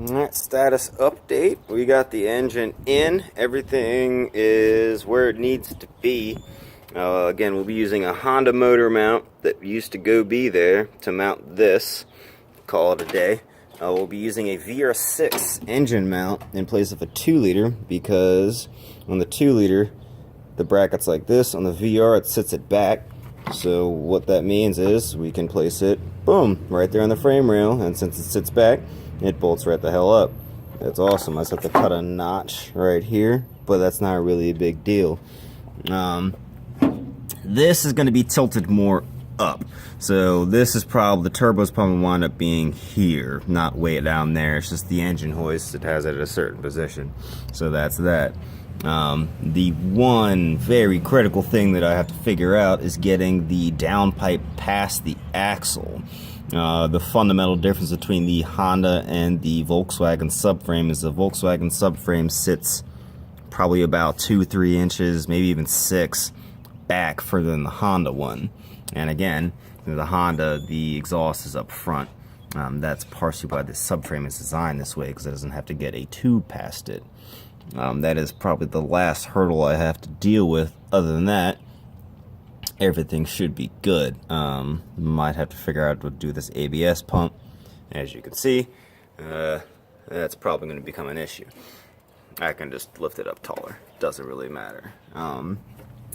Alright, status update. We got the engine in. Everything is where it needs to be. Again, we'll be using a Honda motor mount that used to be there to mount this. Call it a day. We'll be using a VR6 engine mount in place of a 2-liter because on the 2-liter, the bracket's like this. On the VR, it sits it back. So what that means is we can place it, boom, right there on the frame rail. And since it sits back, it bolts right the hell up. That's awesome. I just have to cut a notch right here, but that's not really a big deal. This is going to be tilted more up. So this is probably, the turbo's probably wind up being here, not way down there. It's just the engine hoist that has it at a certain position. So that's that. The one very critical thing that I have to figure out is getting the downpipe past the axle. The fundamental difference between the Honda and the Volkswagen subframe is the Volkswagen subframe sits probably about 2-3 inches, maybe even 6 back further than the Honda one. And again, the Honda, the exhaust is up front. That's partially why the subframe is designed this way, because it doesn't have to get a tube past it. That is probably the last hurdle I have to deal with. Other than that, everything should be good. Might have to figure out what to do with this ABS pump. As you can see, that's probably going to become an issue. I can just lift it up taller. Doesn't really matter.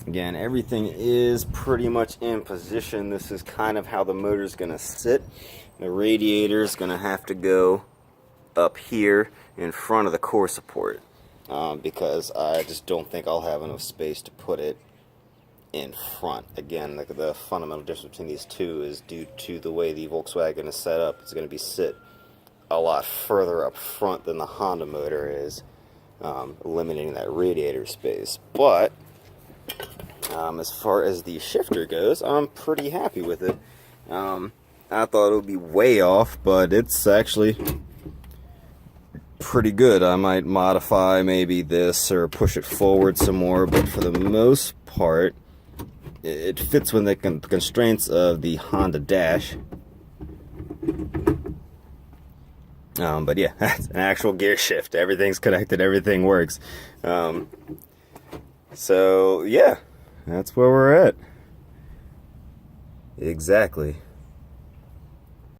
Again, everything is pretty much in position. This is kind of how the motor's going to sit. The radiator's going to have to go up here in front of the core support. Because I just don't think I'll have enough space to put it in front. Again, the fundamental difference between these two is due to the way the Volkswagen is set up. It's going to be sit a lot further up front than the Honda motor is, eliminating that radiator space. But as far as the shifter goes, I'm pretty happy with it. I thought it would be way off, but it's actually pretty good. I might modify maybe this or push it forward some more, but for the most part, it fits within the constraints of the Honda Dash. But yeah, that's an actual gear shift. Everything's connected, everything works. So yeah, that's where we're at. Exactly.